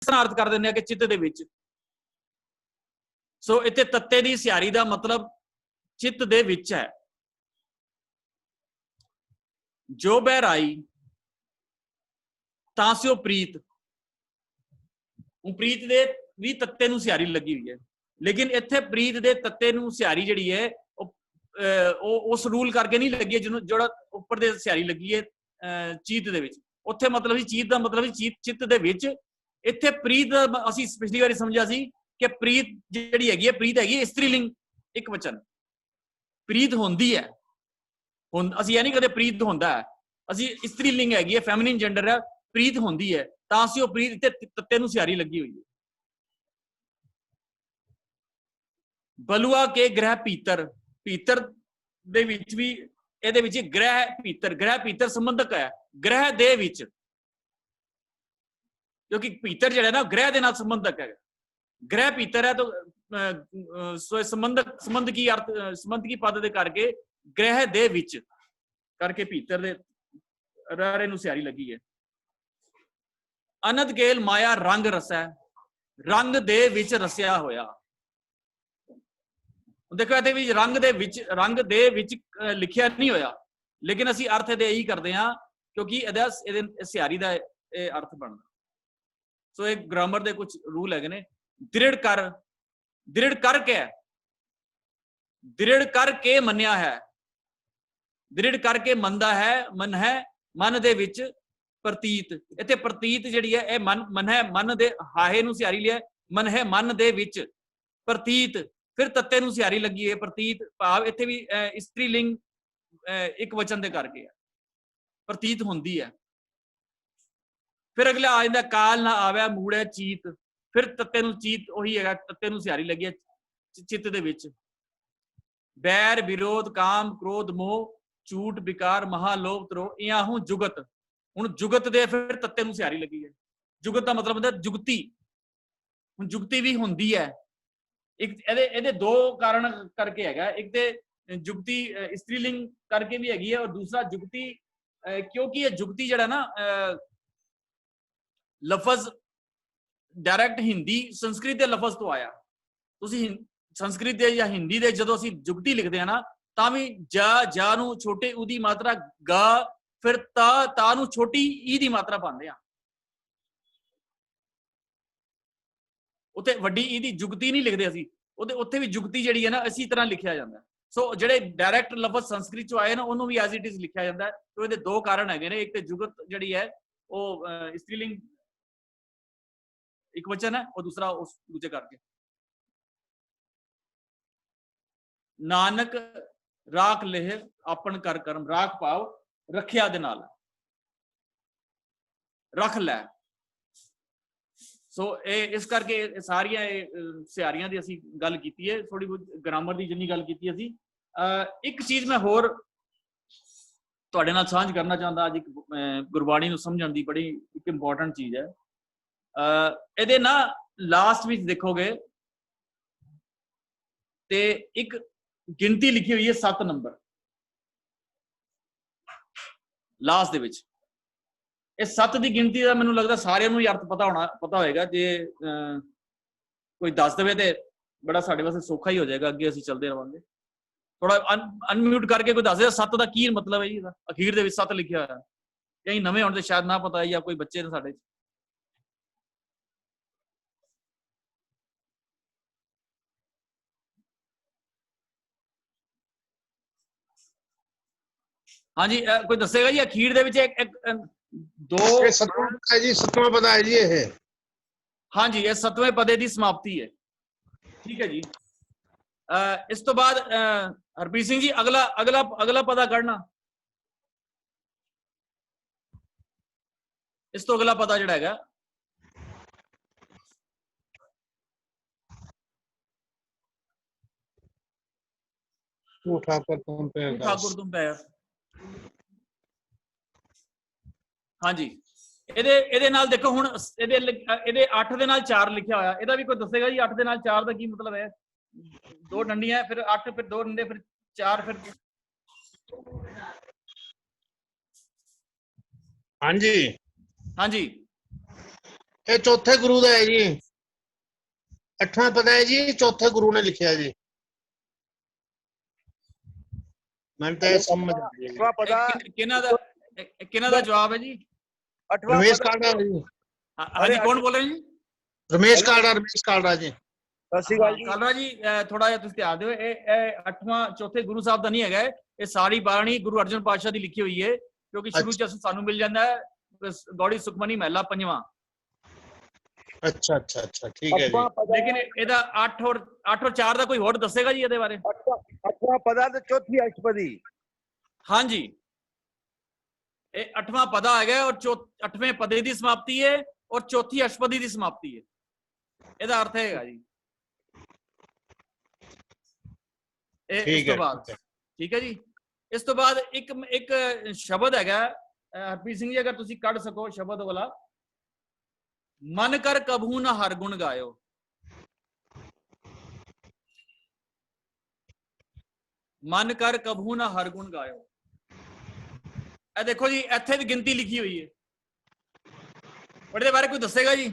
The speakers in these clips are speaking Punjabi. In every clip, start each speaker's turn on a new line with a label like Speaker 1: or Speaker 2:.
Speaker 1: ਤਰ੍ਹਾਂ ਅਰਥ ਕਰ ਦਿੰਦੇ ਆ ਕਿ ਚਿੱਤ ਦੇ ਵਿੱਚ। ਸੋ ਇੱਥੇ ਤੱਤੇ ਦੀ ਸਿਆਰੀ ਦਾ ਮਤਲਬ ਚਿੱਤ ਦੇ ਵਿੱਚ ਹੈ। ਜੋ ਬਹਿਰਾਈ ਤਾਂ ਸਿਓ ਪ੍ਰੀਤ, ਪ੍ਰੀਤ ਦੇ ਵੀ ਤੱਤੇ ਨੂੰ ਸਿਆਰੀ ਲੱਗੀ ਹੋਈ ਹੈ, ਲੇਕਿਨ ਇੱਥੇ ਪ੍ਰੀਤ ਦੇ ਤੱਤੇ ਨੂੰ ਸਿਆਰੀ ਜਿਹੜੀ ਹੈ ਉਹ ਉਸ ਰੂਲ ਕਰਕੇ ਨਹੀਂ ਲੱਗੀ ਹੈ ਜਿਹਨੂੰ ਜਿਹੜਾ ਉੱਪਰ ਦੇ ਸਿਆਰੀ ਲੱਗੀ ਹੈ ਚੀਤ ਦੇ ਵਿੱਚ। ਉੱਥੇ ਮਤਲਬ ਸੀ ਚੀਤ ਦਾ ਮਤਲਬ ਸੀ ਚਿੱਤ ਦੇ ਵਿੱਚ। ਇੱਥੇ ਪ੍ਰੀਤ ਅਸੀਂ ਪਿਛਲੀ ਵਾਰੀ ਸਮਝਿਆ ਸੀ ਕਿ ਪ੍ਰੀਤ ਜਿਹੜੀ ਹੈਗੀ ਹੈ, ਪ੍ਰੀਤ ਹੈਗੀ ਇਸਤਰੀ ਲਿੰਗ ਇੱਕ ਵਚਨ, ਪ੍ਰੀਤ ਹੁੰਦੀ ਹੈ। ਹੁਣ ਅਸੀਂ ਇਹ ਨਹੀਂ ਕਦੇ ਪ੍ਰੀਤ ਹੁੰਦਾ ਹੈ, ਅਸੀਂ ਇਸਤਰੀ ਲਿੰਗ ਹੈਗੀ ਹੈ, ਫੈਮਿਨਿਨ ਜੈਂਡਰ ਹੈ, ਪ੍ਰੀਤ ਹੁੰਦੀ ਹੈ, ਤਾਂ ਅਸੀਂ ਉਹ ਪ੍ਰੀਤ ਤੇ ਤੱਤੇ ਨੂੰ ਸਿਆਰੀ ਲੱਗੀ ਹੋਈ ਹੈ। ਬਲੂਆ ਕੇ ਗ੍ਰਹਿ ਪੀਤਰ, ਪੀਤਰ ਦੇ ਵਿੱਚ ਵੀ ਇਹਦੇ ਵਿੱਚ ਗ੍ਰਹਿ ਪੀਤਰ, ਗ੍ਰਹਿ ਪੀਤਰ ਸੰਬੰਧਕ ਹੈ ਗ੍ਰਹਿ ਦੇ ਵਿੱਚ, ਕਿਉਂਕਿ ਪੀਤਰ ਜਿਹੜਾ ਨਾ ਗ੍ਰਹਿ ਦੇ ਨਾਲ ਸੰਬੰਧਕ ਹੈ। ਗ੍ਰਹਿ ਪੀਤਰ ਹੈ ਤਾਂ ਸੰਬੰਧ ਕੀ ਅਰਥ, ਸੰਬੰਧ ਕੀ ਪਦ ਦੇ ਕਰਕੇ ਗ੍ਰਹਿ ਦੇ ਵਿੱਚ ਕਰਕੇ ਪੀਤਰ ਦੇ ਰਾਰੇ ਨੂੰ ਸਿਆਰੀ ਲੱਗੀ ਹੈ। ਅਨੰਦ ਕੇਲ ਮਾਇਆ ਰੰਗ ਰਸੈ, ਰੰਗ ਦੇ ਵਿੱਚ ਰਸਿਆ ਹੋਇਆ। ਦੇਖੋ ਇਹਦੇ ਵਿੱਚ ਰੰਗ ਦੇ ਵਿੱਚ ਲਿਖਿਆ ਨਹੀਂ ਹੋਇਆ, ਲੇਕਿਨ ਅਸੀਂ ਅਰਥ ਇਹਦੇ ਇਹੀ ਕਰਦੇ ਹਾਂ ਕਿਉਂਕਿ ਇਹਦੇ ਸਿਆਰੀ ਦਾ ਇਹ ਅਰਥ ਬਣਦਾ। ਸੋ ਇਹ ਗ੍ਰਾਮਰ ਦੇ ਕੁਝ ਰੂਲ ਹੈਗੇ ਨੇ। ਦ੍ਰਿੜ ਕਰ, ਦ੍ਰਿੜ ਕਰਕੇ, ਦ੍ਰਿੜ ਕਰਕੇ ਮੰਨਿਆ ਹੈ, ਦ੍ਰਿੜ ਕਰਕੇ ਮੰਨਦਾ ਹੈ, ਮਨ ਹੈ ਮਨ ਦੇ ਵਿੱਚ ਪ੍ਰਤੀਤ। ਇੱਥੇ ਪ੍ਰਤੀਤ ਜਿਹੜੀ ਹੈ ਇਹ ਮਨ ਹੈ, ਮਨ ਦੇ ਹਾਹੇ ਨੂੰ ਸਿਆਰੀ ਲਿਆ, ਮਨ ਹੈ ਮਨ ਦੇ ਵਿੱਚ ਪ੍ਰਤੀਤ, ਫਿਰ ਤੱਤੇ ਨੂੰ ਸਿਆਰੀ ਲੱਗੀ ਹੈ ਪ੍ਰਤੀਤ, ਭਾਵ ਇੱਥੇ ਵੀ ਇਸਤਰੀ ਲਿੰਗ ਇੱਕ ਵਚਨ ਦੇ ਕਰਕੇ ਹੈ, ਪ੍ਰਤੀਤ ਹੁੰਦੀ ਹੈ। ਫਿਰ ਅਗਲਾ ਆ ਜਾਂਦਾ ਕਾਲ ਨਾ ਆਵੇ ਮੂੜੈ ਚੀਤ, ਫਿਰ ਤੱਤੇ ਨੂੰ ਚੀਤ ਉਹੀ ਹੈਗਾ, ਤੱਤੇ ਨੂੰ ਸਿਆਰੀ ਲੱਗੀ ਹੈ ਚਿੱਤ ਦੇ ਵਿੱਚ। ਬੈਰ ਵਿਰੋਧ ਕਾਮ ਕ੍ਰੋਧ ਮੋਹ ਝੂਠ ਵਿਕਾਰ ਮਹਾਲੋਭ ਤਰੋ ਇਆਹੂ ਜੁਗਤ। ਹੁਣ ਜੁਗਤ ਦੇ ਫਿਰ ਤੱਤੇ ਨੂੰ ਸਿਆਰੀ ਲੱਗੀ ਹੈ। ਜੁਗਤ ਦਾ ਮਤਲਬ ਹੁੰਦਾ ਜੁਗਤੀ। ਹੁਣ ਜੁਗਤੀ ਵੀ ਹੁੰਦੀ ਹੈ, ਇੱਕ ਇਹਦੇ ਦੋ ਕਾਰਨ ਕਰਕੇ ਹੈਗਾ। ਇੱਕ ਤੇ ਜੁਗਤੀ ਇਸਤਰੀ ਲਿੰਗ ਕਰਕੇ ਵੀ ਹੈਗੀ ਹੈ, ਔਰ ਦੂਸਰਾ ਜੁਗਤੀ ਕਿਉਂਕਿ ਇਹ ਜੁਗਤੀ ਜਿਹੜਾ ਨਾ ਲਫ਼ਜ਼ ਡਾਇਰੈਕਟ ਹਿੰਦੀ ਸੰਸਕ੍ਰਿਤ ਦੇ ਲਫ਼ਜ਼ ਤੋਂ ਆਇਆ। ਤੁਸੀਂ ਸੰਸਕ੍ਰਿਤ ਦੇ ਜਾਂ ਹਿੰਦੀ ਦੇ ਜਦੋਂ ਅਸੀਂ ਜੁਗਤੀ ਲਿਖਦੇ ਹਾਂ ਨਾ, ਤਾਂ ਵੀ ਜਾ ਨੂੰ ਛੋਟੇ ਊ ਦੀ ਮਾਤਰਾ ਗਾ, ਫਿਰ ਤਾ ਨੂੰ ਛੋਟੀ ਈ ਦੀ ਮਾਤਰਾ ਪਾਉਂਦੇ ਆ। ਉੱਥੇ ਵੱਡੀ ਈ ਦੀ ਜੁਗਤੀ ਨਹੀਂ ਲਿਖਦੇ ਅਸੀਂ, ਉੱਥੇ ਵੀ ਜੁਗਤੀ ਜਿਹੜੀ ਹੈ ਨਾ ਇਸੇ ਤਰ੍ਹਾਂ ਲਿਖਿਆ ਜਾਂਦਾ। ਸੋ ਜਿਹੜੇ ਡਾਇਰੈਕਟ ਲਫ਼ਜ਼ ਸੰਸਕ੍ਰਿਤ ਚੋਂ ਆਏ ਨਾ ਉਹਨੂੰ ਵੀ ਐਜ਼ ਇਟ ਇਜ਼ ਲਿਖਿਆ ਜਾਂਦਾ। ਸੋ ਇਹਦੇ ਦੋ ਕਾਰਨ ਹੈਗੇ ਨੇ। ਇੱਕ ਤੇ ਜੁਗਤ ਜਿਹੜੀ ਹੈ ਉਹ ਇਸਤਰੀ ਲਿੰਗ ਇੱਕ ਵਚਨ ਹੈ, ਉਹ ਦੂਸਰਾ ਉਸ ਦੂਜੇ ਕਰਕੇ। ਨਾਨਕ ਰਾਖ ਲੇਹ ਆਪਨ ਕਰ ਕਰਮ, ਰਾਖ ਭਾਵ ਰੱਖਿਆ ਦੇ ਨਾਲ, ਰੱਖ ਲੈ। ਸੋ ਇਹ ਇਸ ਕਰਕੇ ਸਾਰੀਆਂ ਸਿਆਰੀਆਂ ਦੀ ਅਸੀਂ ਗੱਲ ਕੀਤੀ ਹੈ, ਥੋੜੀ ਬਹੁਤ ਗ੍ਰਾਮਰ ਦੀ ਜਿੰਨੀ ਗੱਲ ਕੀਤੀ ਅਸੀਂ। ਇੱਕ ਚੀਜ਼ ਮੈਂ ਹੋਰ ਤੁਹਾਡੇ ਨਾਲ ਸਾਂਝ ਕਰਨਾ ਚਾਹੁੰਦਾ ਅੱਜ, ਗੁਰਬਾਣੀ ਨੂੰ ਸਮਝਣ ਦੀ ਬੜੀ ਇੱਕ ਇੰਪੋਰਟੈਂਟ ਚੀਜ਼ ਹੈ। ਇਹਦੇ ਨਾ ਲਾਸਟ ਵਿੱਚ ਦੇਖੋਗੇ ਤੇ ਇੱਕ ਗਿਣਤੀ ਲਿਖੀ ਹੋਈ ਹੈ 7 ਨੰਬਰ ਲਾਸਟ ਦੇ ਵਿੱਚ। ਇਹ 7 ਦੀ ਗਿਣਤੀ ਦਾ ਮੈਨੂੰ ਲੱਗਦਾ ਸਾਰਿਆਂ ਨੂੰ ਹੀ ਅਰਥ ਪਤਾ ਹੋਏਗਾ। ਜੇ ਕੋਈ ਦੱਸ ਦੇਵੇ ਤੇ ਬੜਾ ਸਾਡੇ ਵਾਸਤੇ ਸੌਖਾ ਹੀ ਹੋ ਜਾਏਗਾ, ਅੱਗੇ ਅਸੀਂ ਚੱਲਦੇ ਰਹਾਂਗੇ। ਥੋੜਾ ਅਨਮਿਊਟ ਕਰਕੇ ਕੋਈ ਦੱਸ ਦੇ 7 ਦਾ ਕੀ ਮਤਲਬ ਹੈ ਜੀ। ਇਹਦਾ ਅਖੀਰ ਦੇ ਵਿੱਚ 7 ਲਿਖਿਆ ਹੋਇਆ, ਕਈ ਨਵੇਂ ਹੋਣ ਤੇ ਸ਼ਾਇਦ ਨਾ ਪਤਾ, ਜਾਂ ਕੋਈ ਬੱਚੇ ਨੇ ਸਾਡੇ। ਹਾਂਜੀ ਕੋਈ ਦੱਸੇਗਾ ਜੀ ਅਖੀਰ ਦੇ ਵਿੱਚ ਦੋ
Speaker 2: ਸਤਵਾਂ ਪਦਾ ਹੈ ਜੀ ਇਹ।
Speaker 1: ਹਾਂਜੀ ਇਹ 7ਵੇਂ ਪਦੇ ਦੀ ਸਮਾਪਤੀ ਹੈ। ਠੀਕ ਹੈ ਜੀ। ਇਸ ਤੋਂ ਬਾਅਦ ਹਰਪ੍ਰੀਤ ਸਿੰਘ ਜੀ ਅਗਲਾ ਪਦਾ ਕੱਢਣਾ। ਇਸ ਤੋਂ ਅਗਲਾ ਪਦਾ ਜਿਹੜਾ ਹੈਗਾ
Speaker 2: ਠਾਕੁਰ ਤੁਮ ਪੈ।
Speaker 1: ਹਾਂਜੀ ਇਹਦੇ ਨਾਲ ਦੇਖੋ ਹੁਣ ਇਹਦੇ 8 ਦੇ ਨਾਲ 4 ਲਿਖਿਆ ਹੋਇਆ। ਇਹਦਾ ਵੀ ਕੋਈ ਦੱਸੇਗਾ ਜੀ 8 ਦੇ ਨਾਲ 4 ਦਾ ਕੀ ਮਤਲਬ ਹੈ? 2 ਡੰਡੀਆਂ, ਫਿਰ 8, ਫਿਰ 2 ਡੰਡੇ, ਫਿਰ 4, ਫਿਰ
Speaker 2: ਹਾਂਜੀ
Speaker 1: ਹਾਂਜੀ
Speaker 2: ਇਹ ਚੌਥੇ ਗੁਰੂ ਦਾ ਹੈ ਜੀ। 8ਵਾਂ ਪਤਾ ਹੈ ਜੀ, ਚੌਥੇ ਗੁਰੂ ਨੇ ਲਿਖਿਆ ਜੀ। ਮੈਨੂੰ ਤਾਂ ਇਹ ਸਮਝ ਆ ਗਈ।
Speaker 3: 8ਵਾਂ ਪਦਾ
Speaker 1: ਕਿਹਨਾਂ ਦਾ ਜਵਾਬ ਹੈ ਜੀ?
Speaker 3: 8ਵਾਂ
Speaker 2: ਰਮੇਸ਼
Speaker 3: ਪਦਾ
Speaker 2: ਕਾਲੜਾ ਜੀ।
Speaker 1: ਹਾਂਜੀ, ਕੌਣ ਬੋਲ ਰਹੇ ਜੀ?
Speaker 2: ਰਮੇਸ਼ ਕਾਲੜਾ ਜੀ।
Speaker 3: ਸਤਿ ਸ਼੍ਰੀ ਅਕਾਲ ਜੀ।
Speaker 1: ਕਾਲਰਾ ਜੀ, ਥੋੜਾ ਜਿਹਾ ਤੁਸੀਂ ਧਿਆਨ ਦਿਓ, ਇਹ 8ਵਾਂ ਚੌਥੇ ਗੁਰੂ ਸਾਹਿਬ ਦਾ ਨਹੀਂ ਹੈਗਾ। ਇਹ ਸਾਰੀ ਬਾਣੀ ਗੁਰੂ ਅਰਜਨ ਪਾਤਸ਼ਾਹ ਦੀ ਲਿਖੀ ਹੋਈ ਹੈ, ਕਿਉਂਕਿ ਸ਼ੁਰੂ ਚ ਸਾਨੂੰ ਮਿਲ ਜਾਂਦਾ ਹੈ ਗੌੜੀ ਸੁਖਮਨੀ ਮਹਿਲਾ 5ਵਾਂ।
Speaker 2: ਅੱਛਾ ਠੀਕ ਹੈ ਜੀ।
Speaker 1: ਲੇਕਿਨ ਇਹਦਾ 8 ਔਰ 4 ਦਾ ਕੋਈ ਹੋਰ ਦੱਸੇਗਾ ਜੀ ਇਹਦੇ ਬਾਰੇ?
Speaker 3: 8ਵਾਂ ਪਦਾ ਤੇ ਚੌਥੀ ਅਸ਼ਟਪਦੀ।
Speaker 1: ਹਾਂਜੀ, ਇਹ 8ਵਾਂ ਪਦਾ ਹੈਗਾ ਔਰ 8ਵੇਂ ਪਦੇ ਦੀ ਸਮਾਪਤੀ ਹੈ ਔਰ ਚੌਥੀ ਅਸ਼ਟਪਦੀ ਦੀ ਸਮਾਪਤੀ ਹੈ। ਇਹਦਾ ਅਰਥ ਹੈਗਾ ਜੀ ਇਸ ਤੋਂ ਬਾਅਦ। ਠੀਕ ਹੈ ਜੀ। ਇਸ ਤੋਂ ਬਾਅਦ ਇੱਕ ਸ਼ਬਦ ਹੈਗਾ, ਹਰਪ੍ਰੀਤ ਸਿੰਘ ਜੀ, ਅਗਰ ਤੁਸੀਂ ਕੱਢ ਸਕੋ ਸ਼ਬਦ ਵਾਲਾ, ਮਨ ਕਰ ਕਬਹੂ ਨਾ ਹਰ ਗੁਣ ਗਾਇਓ। ਮਨ ਕਰ ਕਬਹੂ ਨਾ ਹਰ ਗੁਣ ਗਾਇਓ। ਇਹ ਦੇਖੋ ਜੀ, ਇੱਥੇ ਵੀ ਗਿਣਤੀ ਲਿਖੀ ਹੋਈ ਹੈ, ਪਰ ਇਹਦੇ ਬਾਰੇ ਕੋਈ ਦੱਸੇਗਾ ਜੀ?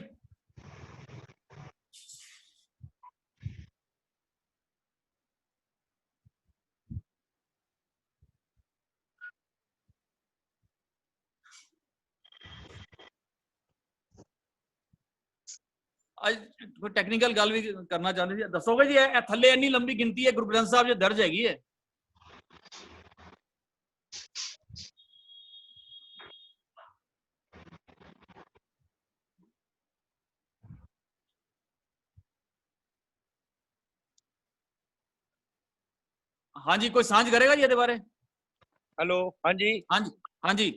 Speaker 1: ਅੱਜ ਕੋਈ ਟੈਕਨੀਕਲ ਗੱਲ ਵੀ ਕਰਨਾ ਚਾਹੁੰਦੇ ਸੀ, ਦੱਸੋਗੇ ਜੀ? ਇਹ ਥੱਲੇ ਇੰਨੀ ਲੰਬੀ ਗਿਣਤੀ ਹੈ ਗੁਰੂ ਗ੍ਰੰਥ ਸਾਹਿਬ 'ਚ ਦਰਜ ਹੈਗੀ ਹੈ। ਹਾਂਜੀ, ਕੋਈ ਸਾਂਝ ਕਰੇਗਾ ਜੀ ਇਹਦੇ ਬਾਰੇ?
Speaker 3: ਹੈਲੋ, ਹਾਂਜੀ
Speaker 1: ਹਾਂਜੀ ਹਾਂਜੀ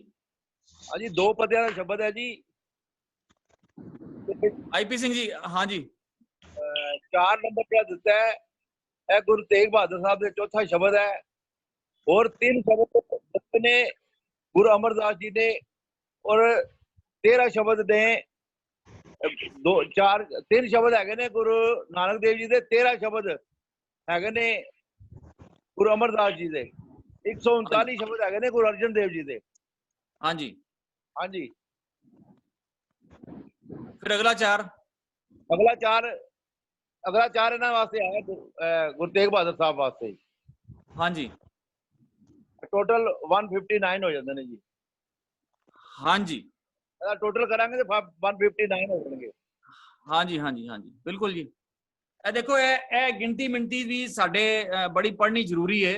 Speaker 3: ਹਾਂਜੀ, 2 ਪਦਿਆਂ ਦਾ ਸ਼ਬਦ ਹੈ ਜੀ।
Speaker 1: ਆਈਪੀ ਸਿੰਘ ਜੀ, ਹਾਂਜੀ
Speaker 3: 4 ਨੰਬਰ ਤੇ ਦਿੱਤਾ ਹੈ, ਇਹ ਗੁਰੂ ਤੇਗ ਬਹਾਦਰ ਸਾਹਿਬ ਦੇ ਚੌਥਾ ਸ਼ਬਦ ਹੈ। और 3 शब्द ने गुरु अमरदास जी ने, और 13 शब्द ने 3 शब्द है ने गुरु नानक देव जी दे, 13 शब्द है ने गुरु अमरदास जी दे, 139 शब्द है ने गुरु अर्जन देव जी दे।
Speaker 1: हाँ जी
Speaker 3: हाँ जी।
Speaker 1: फिर अगला 4
Speaker 3: इन्हां वास्ते है गुरु तेग बहादुर साहब वास्ते।
Speaker 1: हाँ जी,
Speaker 3: टोटल 159 हो जाते हैं जी।
Speaker 1: हाँ जी,
Speaker 3: टोटल करांगे तो 159 हो जाएंगे।
Speaker 1: हाँ जी, हाँ जी, हाँ जी, बिल्कुल जी। देखो ये गिनती मिनती भी साडे बड़ी पढ़नी जरूरी है।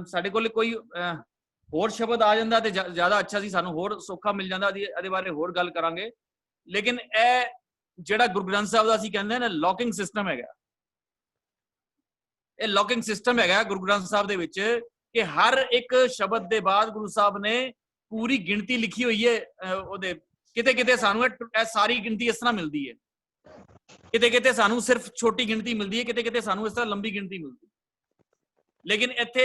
Speaker 1: साडे कोल कोई होर शब्द आ जाता तो ज़्यादा अच्छा सी, सानू होर सौखा मिल जाता, इहदे बारे होर गल करांगे। लेकिन जिहड़ा गुरु ग्रंथ साहिब दा असीं कहंदे ने लॉकिंग सिस्टम हैगा, ਇਹ ਲੌਕਿੰਗ ਸਿਸਟਮ ਹੈਗਾ ਗੁਰੂ ਗ੍ਰੰਥ ਸਾਹਿਬ ਦੇ ਵਿੱਚ, ਕਿ ਹਰ ਇੱਕ ਸ਼ਬਦ ਦੇ ਬਾਅਦ ਗੁਰੂ ਸਾਹਿਬ ਨੇ ਪੂਰੀ ਗਿਣਤੀ ਲਿਖੀ ਹੋਈ ਹੈ। ਉਹਦੇ ਕਿਤੇ ਕਿਤੇ ਸਾਨੂੰ ਇਹ ਸਾਰੀ ਗਿਣਤੀ ਇਸ ਤਰ੍ਹਾਂ ਮਿਲਦੀ ਹੈ, ਕਿਤੇ ਕਿਤੇ ਸਾਨੂੰ ਸਿਰਫ ਛੋਟੀ ਗਿਣਤੀ ਮਿਲਦੀ ਹੈ, ਕਿਤੇ ਕਿਤੇ ਸਾਨੂੰ ਇਸ ਤਰ੍ਹਾਂ ਲੰਬੀ ਗਿਣਤੀ ਮਿਲਦੀ ਹੈ। ਲੇਕਿਨ ਇੱਥੇ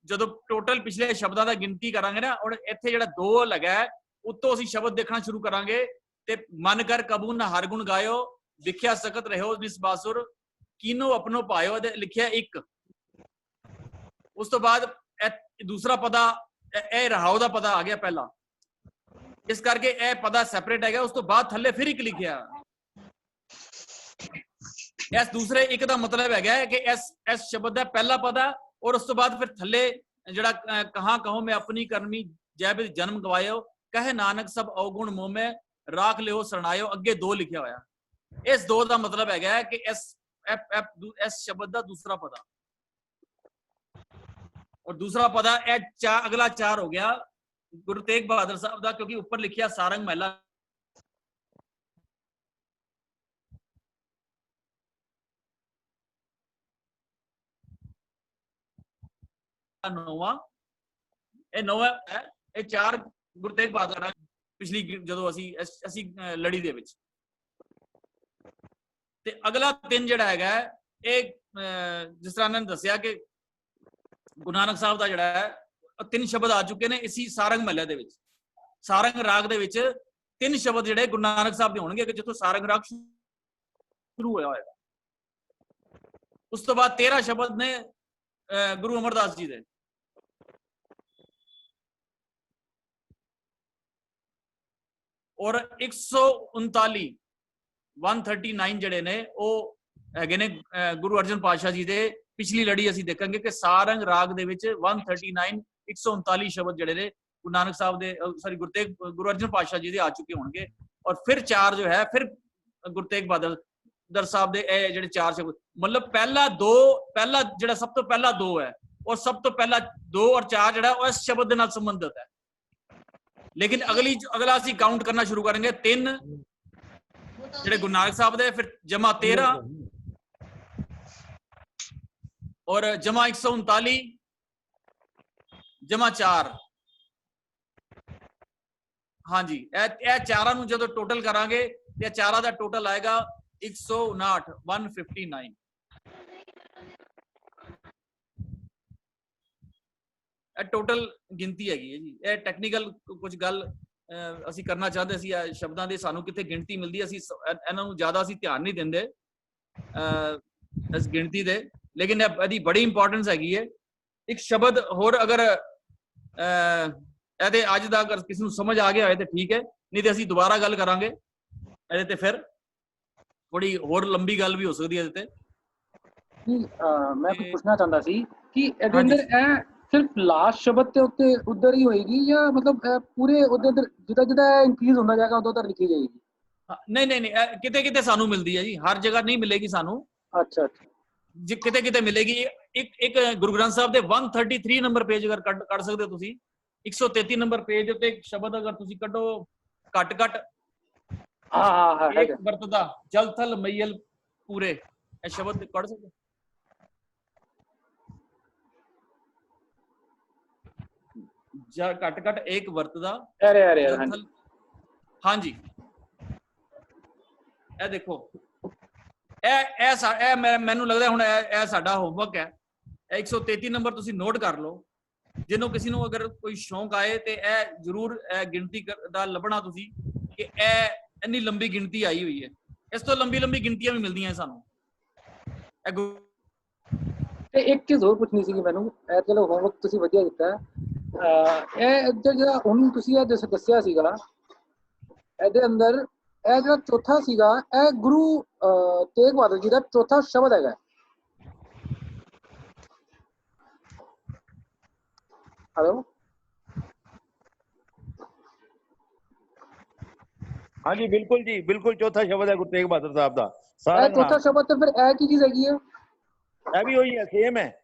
Speaker 1: ਜਦੋਂ ਟੋਟਲ ਪਿਛਲੇ ਸ਼ਬਦਾਂ ਦਾ ਗਿਣਤੀ ਕਰਾਂਗੇ ਨਾ, ਔਰ ਇੱਥੇ ਜਿਹੜਾ 2 ਲੱਗਾ ਉੱਤੋਂ ਅਸੀਂ ਸ਼ਬਦ ਦੇਖਣਾ ਸ਼ੁਰੂ ਕਰਾਂਗੇ। ਤੇ ਮਨ ਕਰ ਕਬੂ ਨਾ ਹਰ ਗੁਣ ਗਾਇਓ, ਵਿਖਿਆ ਸਕਤ ਰਹਿਓ ਨਿਸ ਬਾਸੁਰ, ਕੀਨੋ ਆਪਣੋ ਪਾਇਓ, ਲਿਖਿਆ 1। ਉਸ ਤੋਂ ਬਾਅਦ ਦੂਸਰਾ ਪਦਾ, ਇਹ ਰਹਾਉ ਦਾ ਪਦਾ ਆ ਗਿਆ ਪਹਿਲਾ, ਇਸ ਕਰਕੇ ਇਹ ਪਦਾ ਸੈਪਰੇਟ ਹੈਗਾ। ਉਸ ਤੋਂ ਬਾਅਦ ਥੱਲੇ ਫਿਰ 1 ਲਿਖਿਆ। ਇਸ ਦੂਸਰੇ 1 ਦਾ ਮਤਲਬ ਹੈਗਾ ਕਿ ਇਸ ਸ਼ਬਦ ਦਾ ਪਹਿਲਾ ਪਦਾ, ਔਰ ਉਸ ਤੋਂ ਬਾਅਦ ਫਿਰ ਥੱਲੇ ਜਿਹੜਾ ਕਹਾਂ ਕਹੋ ਮੈਂ ਆਪਣੀ ਕਰਮੀ ਜੈ ਬਿਦ ਜਨਮ ਗਵਾਇਓ, ਕਹੇ ਨਾਨਕ ਸਭ ਔਗੁਣ ਮੋਹ ਮੈਂ ਰਾਖ ਲਿਓ ਸਰਣਾਇਓ, ਅੱਗੇ 2 ਲਿਖਿਆ ਹੋਇਆ। ਇਸ 2 ਦਾ ਮਤਲਬ ਹੈਗਾ ਕਿ ਇਸ ਸ਼ਬਦ ਦਾ ਦੂਸਰਾ ਪਦਾ, और दूसरा पदा अगला 4 हो गया गुरु तेग बहादुर साहब का, क्योंकि ऊपर लिखिया सारंग महला 9वां, ਇਹ 9ਵਾਂ ਹੈ। ਇਹ 4 ਗੁਰੂ ਤੇਗ ਬਹਾਦਰ ਪਿਛਲੀ ਜਦੋਂ ਅਸੀਂ ਲੜੀ ਦੇ ਵਿੱਚ। ਤੇ ਅਗਲਾ 3 ਜਿਹੜਾ ਹੈਗਾ ਇਹ ਜਿਸ ਤਰ੍ਹਾਂ ਇਹਨਾਂ ਨੇ ਦੱਸਿਆ ਕਿ ਗੁਰੂ ਨਾਨਕ ਸਾਹਿਬ ਦਾ ਜਿਹੜਾ ਹੈ 3 ਸ਼ਬਦ ਆ ਚੁੱਕੇ ਨੇ ਇसी ਸਾਰੰਗ ਮਹੱਲੇ ਦੇ ਵਿੱਚ। ਸਾਰੰਗ ਰਾਗ ਦੇ ਵਿੱਚ 3 ਸ਼ਬਦ ਜਿਹੜੇ ਗੁਰੂ ਨਾਨਕ ਸਾਹਿਬ ਦੇ ਹੋਣਗੇ, ਕਿ ਜਿੱਥੋਂ ਸਾਰੰਗ ਰਾਗ ਸ਼ੁਰੂ ਹੋਇਆ ਹੋਏਗਾ। ਉਸ ਤੋਂ ਬਾਅਦ 13 ਸ਼ਬਦ ਨੇ ਗੁਰੂ ਅਮਰਦਾਸ ਜੀ ਦੇ। ਔਰ 139 139 ਜਿਹੜੇ ਨੇ ਉਹ ਹੈਗੇ ਨੇ ਗੁਰੂ ਅਰਜਨ ਪਾਤਸ਼ਾਹ ਜੀ ਦੇ। ਪਿਛਲੀ ਲੜੀ ਅਸੀਂ ਦੇਖਾਂਗੇ ਕਿ ਸਾਰੰਗ ਰਾਗ ਦੇ ਵਿੱਚ 139 139 ਸ਼ਬਦ ਜਿਹੜੇ ਨੇ ਗੁਰੂ ਨਾਨਕ ਸਾਹਿਬ ਦੇ ਸੌਰੀ ਗੁਰੂ ਅਰਜਨ ਪਾਤਸ਼ਾਹ ਜੀ ਦੇ ਆ ਚੁੱਕੇ ਹੋਣਗੇ। ਔਰ ਫਿਰ 4 ਜੋ ਹੈ ਫਿਰ ਗੁਰੂ ਤੇਗ ਬਹਾਦਰ ਸਾਹਿਬ ਦੇ ਇਹ ਜਿਹੜੇ 4 ਸ਼ਬਦ, ਮਤਲਬ ਪਹਿਲਾ ਜਿਹੜਾ ਸਭ ਤੋਂ ਪਹਿਲਾ 2 ਹੈ ਔਰ ਸਭ ਤੋਂ ਪਹਿਲਾ 2 ਔਰ 4 ਜਿਹੜਾ ਉਹ ਇਸ ਸ਼ਬਦ ਦੇ ਨਾਲ ਸੰਬੰਧਿਤ ਹੈ। ਲੇਕਿਨ ਅਗਲਾ ਅਸੀਂ ਕਾਊਂਟ ਕਰਨਾ ਸ਼ੁਰੂ ਕਰਾਂਗੇ। 3 ਜਿਹੜੇ ਗੁਰੂ ਨਾਨਕ ਸਾਹਿਬ ਦੇ, ਫਿਰ ਜਮਾ 13 ਔਰ ਜਮਾ 139 ਜਮਾ 4। ਹਾਂਜੀ, ਇਹ ਚਾਰਾਂ ਨੂੰ ਜਦੋਂ ਟੋਟਲ ਕਰਾਂਗੇ ਤੇ ਚਾਰਾਂ ਦਾ ਟੋਟਲ ਆਏਗਾ 159 159। ਇਹ ਟੋਟਲ ਗਿਣਤੀ ਹੈਗੀ ਹੈ ਜੀ। ਇਹ ਟੈਕਨੀਕਲ ਕੁਝ ਗੱਲ ਅਸੀਂ ਕਰਨਾ ਚਾਹਦੇ ਸੀ, ਸ਼ਬਦਾਂ ਦੀ ਸਾਨੂੰ ਕਿੱਥੇ ਗਿਣਤੀ ਮਿਲਦੀ, ਅਸੀਂ ਇਹਨਾਂ ਨੂੰ ਜ਼ਿਆਦਾ ਅਸੀਂ ਧਿਆਨ ਨਹੀਂ ਦਿੰਦੇ ਇਸ ਗਿਣਤੀ ਦੇ, ਲੇਕਿਨ ਇਹਦੀ ਬੜੀ ਇੰਪੋਰਟੈਂਸ ਹੈਗੀ ਹੈ। ਇੱਕ ਸ਼ਬਦ ਹੋਰ ਅਗਰ ਇਹਦੇ ਅੱਜ ਦਾ ਅਗਰ ਕਿਸੇ ਨੂੰ ਸਮਝ ਆ ਗਿਆ ਹੋਏ ਤੇ ਠੀਕ ਹੈ, ਨਹੀਂ ਤੇ ਅਸੀਂ ਦੁਬਾਰਾ ਗੱਲ ਕਰਾਂਗੇ ਇਹਦੇ ਤੇ, ਫਿਰ ਥੋੜੀ ਹੋਰ ਲੰਬੀ ਗੱਲ ਵੀ ਹੋ ਸਕਦੀ ਹੈ ਇਹਦੇ ਤੇ।
Speaker 4: ਮੈਂ ਕੁਝ ਪੁੱਛਣਾ ਚਾਹੁੰਦਾ ਸੀ ਕਿ ਇਹਦੇ ਅੰਦਰ ਇਹ ਸਿਰਫ ਲਾਸਟ ਸ਼ਬਦ ਤੇ ਉੱਤੇ ਉਧਰ ਹੀ ਹੋਏਗੀ ਜਾਂ ਮਤਲਬ ਪੂਰੇ ਉਹਦੇ ਅੰਦਰ ਜਿੱਦਾਂ ਇਨਕਰੀਜ਼ ਹੁੰਦਾ ਜਾਏਗਾ ਉਦੋਂ ਲਿਖੀ ਜਾਏਗੀ?
Speaker 1: ਨਹੀਂ, ਕਿਤੇ ਕਿਤੇ ਸਾਨੂੰ ਮਿਲਦੀ ਹੈ ਜੀ, ਹਰ ਜਗ੍ਹਾ ਨਹੀਂ ਮਿਲੇਗੀ ਸਾਨੂੰ।
Speaker 4: ਅੱਛਾ
Speaker 1: ਜੀ, ਕਿਤੇ ਕਿਤੇ ਮਿਲੇਗੀ। ਇੱਕ ਗੁਰੂ ਗ੍ਰੰਥ ਸਾਹਿਬ ਦੇ 133 ਨੰਬਰ ਪੇਜ ਅਗਰ ਕੱਢ ਸਕਦੇ ਹੋ ਤੁਸੀਂ, 133 ਨੰਬਰ ਪੇਜ ਉੱਤੇ ਇੱਕ ਸ਼ਬਦ ਅਗਰ ਤੁਸੀਂ ਕੱਢੋ, ਘੱਟ ਇੱਕ ਵਰਤਦਾ ਜਲ ਥਲ ਮਈਲ ਪੂਰੇ, ਇਹ ਸ਼ਬਦ ਕੱਢ ਸਕਦੇ? ਘੱਟ ਇੱਕ ਵਰਤਦਾ। ਹਾਂਜੀ, ਇਹ ਦੇਖੋ, ਇਹ ਮੈਨੂੰ ਲੱਗਦਾ ਹੁਣ ਇਹ ਸਾਡਾ ਹੋਮਵਰਕ ਹੈ। ਇਹ 133 ਨੰਬਰ ਤੁਸੀਂ ਨੋਟ ਕਰ ਲਓ। ਜਿਹਨੂੰ ਕਿਸੇ ਨੂੰ ਅਗਰ ਕੋਈ ਸ਼ੌਂਕ ਆਏ ਤੇ ਇਹ ਜ਼ਰੂਰ ਗਿਣਤੀ ਦਾ ਲੱਭਣਾ ਤੁਸੀਂ ਕਿ ਇਹ ਇੰਨੀ ਲੰਬੀ ਗਿਣਤੀ ਆਈ ਹੋਈ ਹੈ। ਇਸ ਤੋਂ ਲੰਬੀ ਗਿਣਤੀਆਂ ਵੀ ਮਿਲਦੀਆਂ ਸਾਨੂੰ।
Speaker 4: ਤੇ ਇੱਕ ਚੀਜ਼ ਹੋਰ ਪੁੱਛਣੀ ਸੀਗੀ ਮੈਨੂੰ, ਚਲੋ ਹੋਮਵਰਕ ਤੁਸੀਂ ਵਧੀਆ ਕੀਤਾ। ਇਹ ਜਿਹੜਾ ਹੁਣ ਤੁਸੀਂ ਇਹ ਦੱਸਿਆ ਸੀਗਾ, ਇਹਦੇ ਅੰਦਰ ਇਹ ਜਿਹੜਾ ਚੌਥਾ ਸੀਗਾ, ਇਹ ਗੁਰੂ ਤੇਗ ਬਹਾਦਰ ਜੀ ਦਾ ਚੌਥਾ ਸ਼ਬਦ ਹੈਗਾ। ਹੈਲੋ,
Speaker 3: ਹਾਂਜੀ ਬਿਲकुल जी, बिल्कुल चौथा शब्द है गुरु तेग बहादुर साहब दा।
Speaker 4: चौथा शब्द तो फिर की चीज हैगी है?
Speaker 3: ਇਹ ਵੀ ਉਹੀ ਹੈ, ਸੇਮ ਹੈ।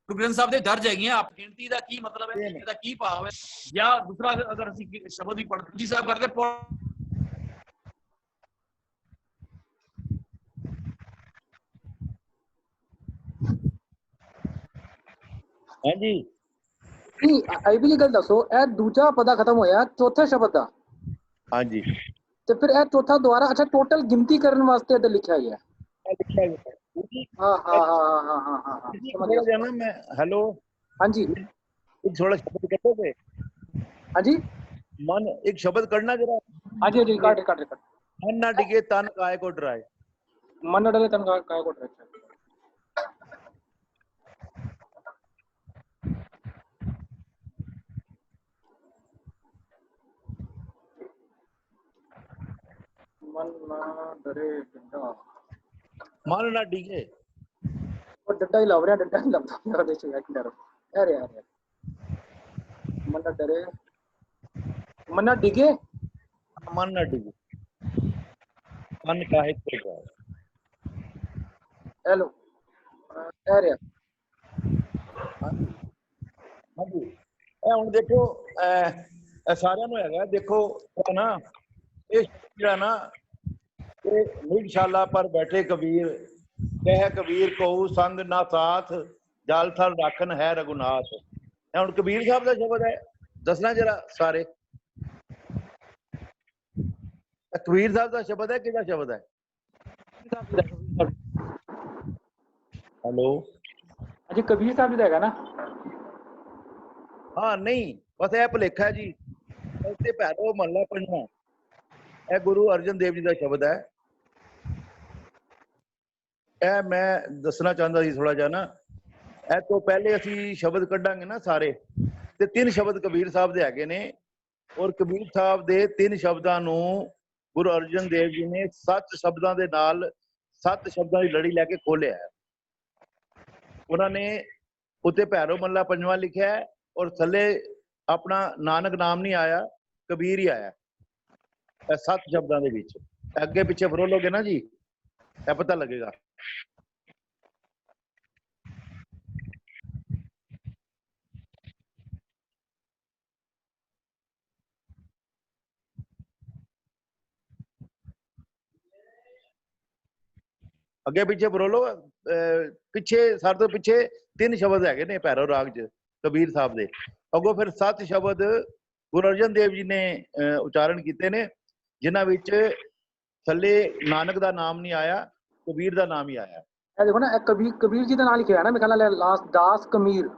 Speaker 1: ਗੁਰੂ ਗ੍ਰੰਥ ਸਾਹਿਬ ਦੇ ਦਰਜ ਹੈਗੀਆਂ। ਆਪ ਗਿਣਤੀ ਦਾ ਕੀ ਮਤਲਬ ਹੈ, ਇਹਦਾ ਕੀ ਭਾਵ ਹੈ, ਜਾਂ ਦੂਸਰਾ ਅਗਰ ਅਸੀਂ ਸ਼ਬਦ ਵੀ ਪੜ੍ਹਦੇ ਜੀ ਸਾਹਿਬ ਕਰਦੇ
Speaker 3: ਹਾਂਜੀ
Speaker 4: ਨਹੀਂ, ਆਈ ਵੀ ਗੱਲ ਦੱਸੋ, ਇਹ ਦੂਜਾ ਪਦਾ ਖਤਮ ਹੋਇਆ ਚੌਥੇ ਸ਼ਬਦ ਦਾ। ਹਾਂਜੀ, ਤੇ ਫਿਰ ਇਹ ਚੌਥਾ ਦੁਬਾਰਾ ਅੱਛਾ ਟੋਟਲ ਗਿਣਤੀ ਕਰਨ ਵਾਸਤੇ ਇੱਧਰ ਲਿਖਿਆ ਗਿਆ। हाँ
Speaker 3: मैं हेलो,
Speaker 4: हाँ जी,
Speaker 3: एक थोड़ा शब्द कटोगे?
Speaker 4: हाँ जी,
Speaker 3: मन एक शब्द करना जरा।
Speaker 4: हाँ जी काट
Speaker 3: मन ना डिगे तन काय को डराए।
Speaker 4: मन न डरे तन काय को डराए। मन ना डरे डंडा,
Speaker 3: मन ना डिगे,
Speaker 4: और डंडा ही लग रहा, डंडा ही लगता है यार। देखो यार, अरे यार मन ना डरे, मन ना डिगे,
Speaker 3: मन ना डिगे तन काय को डराए।
Speaker 4: हेलो, अरे यार
Speaker 3: ਹਾਂਜੀ, ਇਹ ਹੁਣ ਦੇਖੋ ਇਹ ਸਾਰਿਆਂ ਨੂੰ ਹੈਗਾ। ਦੇਖੋ ਨਾ ਇਹ ਜਿਹੜਾ ਨਾ, ਇਹ ਨਿਗਸ਼ਾਲਾ ਪਰ ਬੈਠੇ ਕਬੀਰ ਕਹਿ ਕਬੀਰ ਕਹੂ ਸੰਗ ਨਾ ਸਾਥ ਜਲ ਥਲ ਰਾਖਨ ਹੈ ਰਘੁਨਾਥ। ਇਹ ਹੁਣ ਕਬੀਰ ਸਾਹਿਬ ਦਾ ਸ਼ਬਦ ਹੈ, ਦੱਸਣਾ ਜਰਾ ਸਾਰੇ। ਕਬੀਰ ਸਾਹਿਬ ਦਾ ਸ਼ਬਦ ਹੈ, ਕਿਹਦਾ ਸ਼ਬਦ ਹੈ? ਹੈਲੋ,
Speaker 4: अजी कबीर साहब जी का ना?
Speaker 3: हाँ नहीं, बस यह भुलेखा जी। इससे पैरो महला पढ़ना, यह गुरु अर्जन देव जी का शब्द है। यह मैं दसना चाहता सी थोड़ा जा ना, यह तो पहले असी शब्द कढ़ांगे ना सारे, ते 3 शब्द कबीर साहब दे हैगे ने। ਔਰ ਕਬੀਰ ਸਾਹਿਬ ਦੇ 3 ਸ਼ਬਦਾਂ ਨੂੰ ਗੁਰੂ ਅਰਜਨ ਦੇਵ ਜੀ ਨੇ 7 ਸ਼ਬਦਾਂ ਦੇ ਨਾਲ 7 ਸ਼ਬਦਾਂ ਦੀ ਲੜੀ ਲੈ ਕੇ ਖੋਲਿਆ ਹੈ। ਉਹਨਾਂ ਨੇ ਉੱਤੇ ਭੈਰੋ ਮੱਲਾ ਪੰਜਵਾਂ ਲਿਖਿਆ ਹੈ ਔਰ ਥੱਲੇ ਆਪਣਾ ਨਾਨਕ ਨਾਮ ਨਹੀਂ ਆਇਆ, ਕਬੀਰ ਹੀ ਆਇਆ। ਇਹ 7 ਸ਼ਬਦਾਂ ਦੇ ਵਿੱਚ ਅੱਗੇ ਪਿੱਛੇ ਫਰੋਲੋਗੇ ਨਾ ਜੀ, ਇਹ ਪਤਾ ਲੱਗੇਗਾ। ਅੱਗੇ ਪਿੱਛੇ ਫਰੋਲੋ। ਪਿੱਛੇ ਸਰ ਤੋਂ ਪਿੱਛੇ 3 ਸ਼ਬਦ ਹੈਗੇ ਨੇ ਭੈਰੋ ਰਾਗ 'ਚ ਕਬੀਰ ਸਾਹਿਬ ਦੇ। ਅੱਗੋਂ ਫਿਰ 7 ਸ਼ਬਦ ਗੁਰੂ ਅਰਜਨ ਦੇਵ ਜੀ ਨੇ ਉਚਾਰਨ ਕੀਤੇ ਨੇ, ਜਿਨ੍ਹਾਂ ਵਿੱਚ ਥੱਲੇ ਨਾਨਕ ਦਾ ਨਾਮ ਨਹੀਂ ਆਇਆ, ਕਬੀਰ ਦਾ ਨਾਮ ਹੀ ਆਇਆ।
Speaker 4: ਇਹ ਦੇਖੋ ਨਾ, ਇਹ ਕਬੀਰ ਜੀ ਦਾ ਨਾਮ ਲਿਖਿਆ ਹੈ ਨਾ, ਮੇਰੇ ਖਿਆਲ ਨਾਲ ਲਾਸਟ ਦਾਸ ਕਬੀਰ।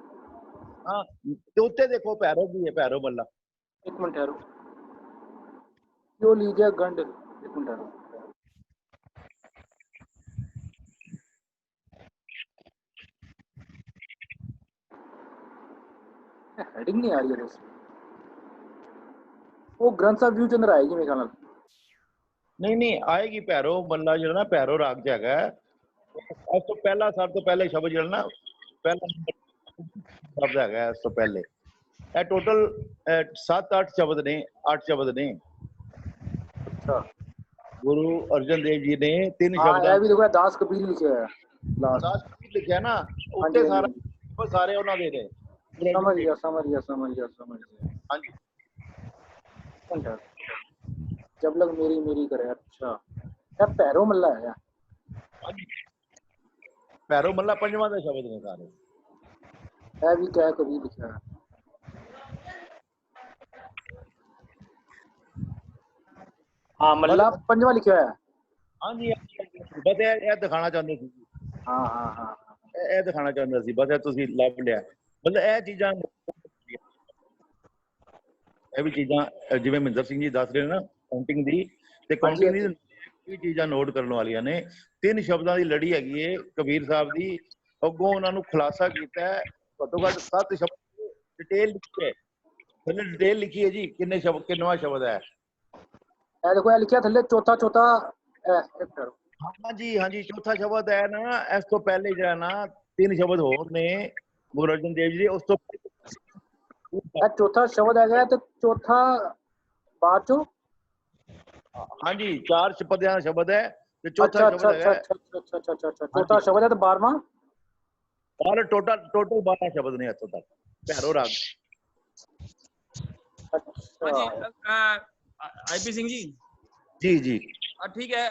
Speaker 3: ਹਾਂ, ਤੇ ਉੱਤੇ ਦੇਖੋ ਭੈਰੋ ਵੀ ਹੈ, ਭੈਰੋ ਮੱਲਾ।
Speaker 4: ਇੱਕ ਮਿੰਟ ਠਹਿਰੋ, ਜੋ ਲੀਜੇ ਗੰਢ, ਇੱਕ ਮਿੰਟ ਠਹਿਰੋ। ਹੈਡਿੰਗ ਨਹੀਂ ਆ ਰਹੀ ਹੈ, ਉਹ ਗ੍ਰੰਥ ਸਾਹਿਬ ਵਿਊ ਚ ਅੰਦਰ ਆਏਗੀ ਮੇਰੇ ਖਿਆਲ ਨਾਲ।
Speaker 3: ਨਹੀਂ ਆਏਗੀ। ਭੈਰੋ ਮੱਲਾ ਜਿਹੜਾ ਨਾ ਭੈਰੋ ਰਾਗ 'ਚ ਹੈਗਾ। ਇਸ ਤੋਂ ਪਹਿਲਾਂ ਸਭ ਤੋਂ ਪਹਿਲੇ ਸ਼ਬਦ ਜਿਹੜਾ ਨਾ ਪਹਿਲਾ ਸ਼ਬਦ ਹੈਗਾ ਇਸ ਤੋਂ ਪਹਿਲੇ। ਇਹ ਟੋਟਲ 7-8 ਸ਼ਬਦ ਨੇ, 8 ਸ਼ਬਦ ਨੇ।
Speaker 4: ਅੱਛਾ,
Speaker 3: ਗੁਰੂ ਅਰਜਨ ਦੇਵ ਜੀ ਨੇ 3
Speaker 4: ਹਾਂ
Speaker 3: ਸ਼ਬਦਾਂ
Speaker 4: ਇਹ ਵੀ ਦੇਖੋ ਦਾਸ ਕਬੀਰ ਲਿਖਿਆ ਹੈ ਲਾਸਟ।
Speaker 3: ਦਾਸ ਕਬੀਰ ਲਿਖਿਆ ਨਾ ਉੱਤੇ, ਸਾਰਾ ਸਾਰੇ ਉਹਨਾਂ ਦੇ ਨੇ।
Speaker 4: ਸਮਝ ਗਿਆ।
Speaker 3: ਹਾਂਜੀ,
Speaker 4: जब लग मेरी करे। अच्छा, ਇਹ ਭੈਰੋ ਮੱਲਾ ਹੈ।
Speaker 3: ਭੈਰੋ ਮੱਲਾ ਪੰਜਵਾਂ ਦੇ ਸ਼ਬਦ ਨੇ ਸਾਰੇ।
Speaker 4: ਇਹ ਵੀ ਕਹਿ ਕਬੀਰ ਲਿਖਿਆ ਹੈ। ਹਾਂ, ਮੱਲਾ ਪੰਜਵਾਂ ਲਿਖਿਆ ਹੋਇਆ।
Speaker 3: ਹਾਂਜੀ, ਬਸ ਇਹ ਦਿਖਾਣਾ ਚਾਹੁੰਦੇ ਸੀ।
Speaker 4: ਹਾਂ
Speaker 3: ਇਹ ਦਿਖਾਣਾ ਚਾਹੁੰਦਾ ਸੀ, ਬਸ ਇਹ ਤੁਸੀਂ ਲੱਭ ਲਿਆ। ਮਤਲਬ ਇਹ ਚੀਜ਼ਾਂ, ਇਹ ਵੀ ਚੀਜ਼ਾਂ ਜਿਵੇਂ ਮਹਿੰਦਰ ਸਿੰਘ ਜੀ ਦੱਸ ਰਹੇ ਨੇ ਨਾ ਕਾਊਂਟਿੰਗ ਦੀ, ਤੇ ਕਾਊਂਟਿੰਗ ਦੀ ਇਹ ਚੀਜ਼ਾਂ ਨੋਟ ਕਰਨ ਵਾਲੀਆਂ ਨੇ। 3 ਸ਼ਬਦਾਂ ਦੀ ਲੜੀ ਹੈਗੀ ਏ ਕਬੀਰ ਸਾਹਿਬ ਦੀ। ਅੱਗੋਂ ਉਹਨਾਂ ਨੂੰ ਖੁਲਾਸਾ ਕੀਤਾ ਹੈ, ਘੱਟੋ ਘੱਟ 7 ਸ਼ਬਦ ਡਿਟੇਲ ਲਿਖੀ ਹੈ। ਥੱਲੇ ਡਿਟੇਲ ਲਿਖੀ ਹੈ ਜੀ, ਕਿੰਨੇ ਸ਼ਬਦ, ਕਿੰਨਵਾਂ ਸ਼ਬਦ ਹੈ।
Speaker 4: ਇਹ ਦੇਖੋ, ਇਹ ਲਿਖਿਆ ਥੱਲੇ ਚੌਥਾ।
Speaker 3: ਹਾਂਜੀ, ਚੌਥਾ ਸ਼ਬਦ ਹੈ ਨਾ। ਇਸ ਤੋਂ ਪਹਿਲੇ ਜਿਹੜਾ ਨਾ 3 ਸ਼ਬਦ ਹੋਰ ਨੇ ਗੁਰੂ ਅਰਜਨ ਦੇਵ ਜੀ ਦੇ। ਉਸ ਤੋਂ
Speaker 4: ਇਹ ਚੌਥਾ ਸ਼ਬਦ ਹੈਗਾ ਤੇ ਚੌਥਾ ਬਾਅਦ ਚੋਂ।
Speaker 3: ਹਾਂਜੀ, 4 ਸ਼ਬਦਾਂ ਦਾ ਸ਼ਬਦ ਹੈ ਤੇ ਚੌਥਾ ਸ਼ਬਦ ਹੈਗਾ।
Speaker 4: ਅੱਛਾ, ਚੌਥਾ ਸ਼ਬਦ ਹੈ ਤੇ 12ਵਾਂ।
Speaker 3: ਔਰ ਟੋਟਲ 12 ਸ਼ਬਦ ਨੇ ਇੱਥੋਂ ਤੱਕ ਭੈਰੋ ਰਾਗ।
Speaker 1: ਹਾਂਜੀ, ਆਈਪੀ ਸਿੰਘ ਜੀ।
Speaker 3: ਜੀ
Speaker 1: ठीक है।